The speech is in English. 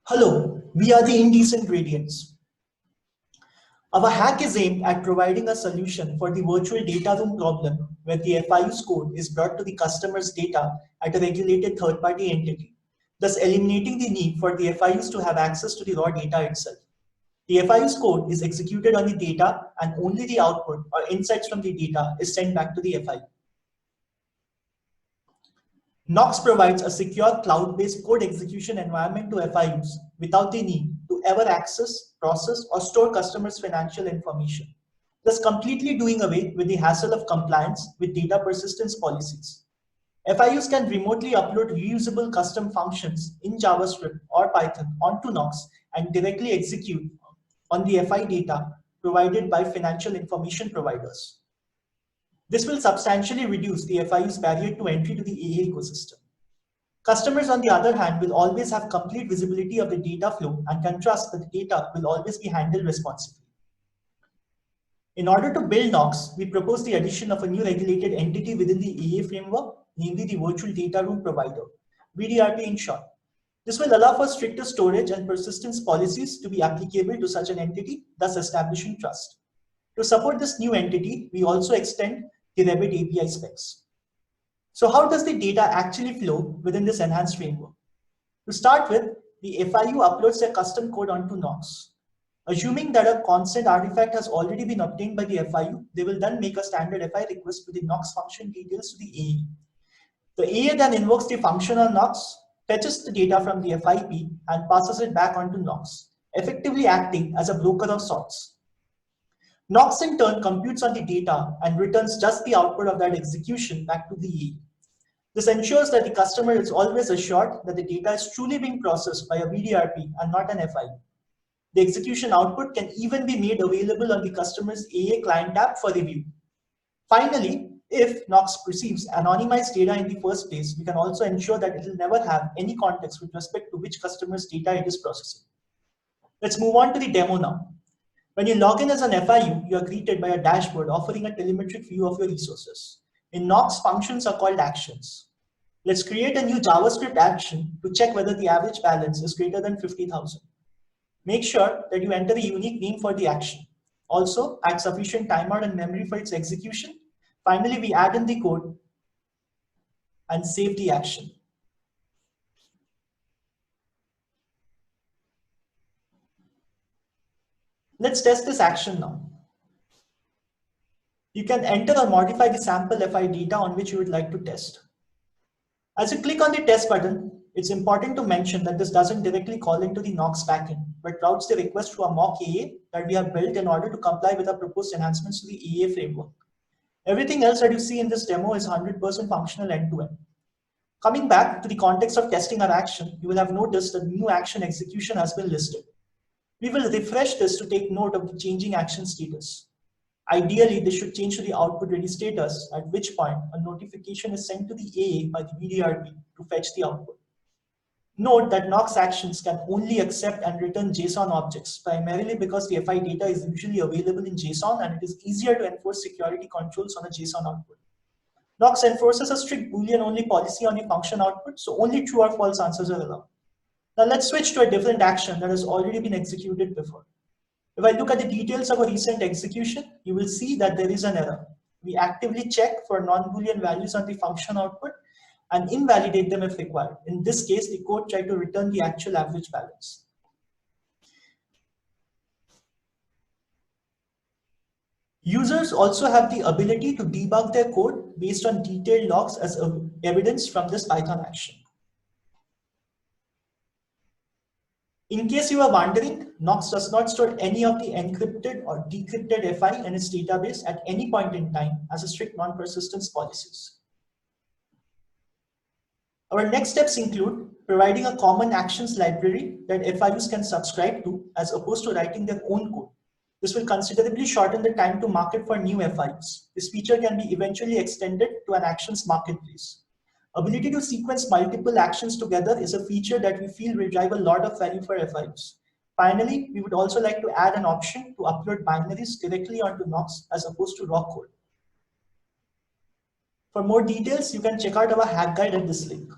Hello, we are the Indecent Gradients. Our hack is aimed at providing a solution for the virtual data room problem where the FIU's code is brought to the customer's data at a regulated third-party entity, thus eliminating the need for the FIUs to have access to the raw data itself. The FIU's code is executed on the data and only the output or insights from the data is sent back to the FIU. Knox provides a secure cloud-based code execution environment to FIUs without the need to ever access, process, or store customers' financial information, thus completely doing away with the hassle of compliance with data persistence policies. FIUs can remotely upload reusable custom functions in JavaScript or Python onto Knox and directly execute on the FI data provided by financial information providers. This will substantially reduce the FIU's barrier to entry to the AA ecosystem. Customers, on the other hand, will always have complete visibility of the data flow and can trust that the data will always be handled responsibly. In order to build Knox, we propose the addition of a new regulated entity within the AA framework, namely the Virtual Data Room Provider, VDRP in short. This will allow for stricter storage and persistence policies to be applicable to such an entity, thus establishing trust. To support this new entity, we also extend the Revit API specs. So how does the data actually flow within this enhanced framework? To start with, the FIU uploads their custom code onto Knox. Assuming that a constant artifact has already been obtained by the FIU, they will then make a standard FI request with the Knox function details to the AA. The AA then invokes the function on Knox, fetches the data from the FIP, and passes it back onto Knox, effectively acting as a broker of sorts. Knox in turn computes on the data and returns just the output of that execution back to the AA. This ensures that the customer is always assured that the data is truly being processed by a VDRP and not an FIU. The execution output can even be made available on the customer's AA client app for review. Finally, if Knox receives anonymized data in the first place, we can also ensure that it will never have any context with respect to which customer's data it is processing. Let's move on to the demo now. When you log in as an FIU, you are greeted by a dashboard offering a telemetric view of your resources. In Knox, functions are called actions. Let's create a new JavaScript action to check whether the average balance is greater than 50,000. Make sure that you enter a unique name for the action. Also, add sufficient timeout and memory for its execution. Finally, we add in the code and save the action. Let's test this action now. You can enter or modify the sample FI data on which you would like to test. As you click on the test button, it's important to mention that this doesn't directly call into the Knox backend, but routes the request to a mock AA that we have built in order to comply with our proposed enhancements to the AA framework. Everything else that you see in this demo is 100% functional end-to-end. Coming back to the context of testing our action, you will have noticed that new action execution has been listed. We will refresh this to take note of the changing action status. Ideally, this should change to the output ready status, at which point a notification is sent to the AA by the VDRP to fetch the output. Note that Knox actions can only accept and return JSON objects, primarily because the FI data is usually available in JSON and it is easier to enforce security controls on a JSON output. Knox enforces a strict Boolean-only policy on a function output, so only true or false answers are allowed. Now let's switch to a different action that has already been executed before. If I look at the details of a recent execution, you will see that there is an error. We actively check for non-Boolean values on the function output and invalidate them if required. In this case, the code tried to return the actual average balance. Users also have the ability to debug their code based on detailed logs as evidence from this Python action. In case you are wondering, Knox does not store any of the encrypted or decrypted FI in its database at any point in time as a strict non-persistence policies. Our next steps include providing a common actions library that FIUs can subscribe to as opposed to writing their own code. This will considerably shorten the time to market for new FIUs. This feature can be eventually extended to an actions marketplace. Ability to sequence multiple actions together is a feature that we feel will drive a lot of value for FIUs. Finally, we would also like to add an option to upload binaries directly onto Knox as opposed to raw code. For more details, you can check out our hack guide at this link.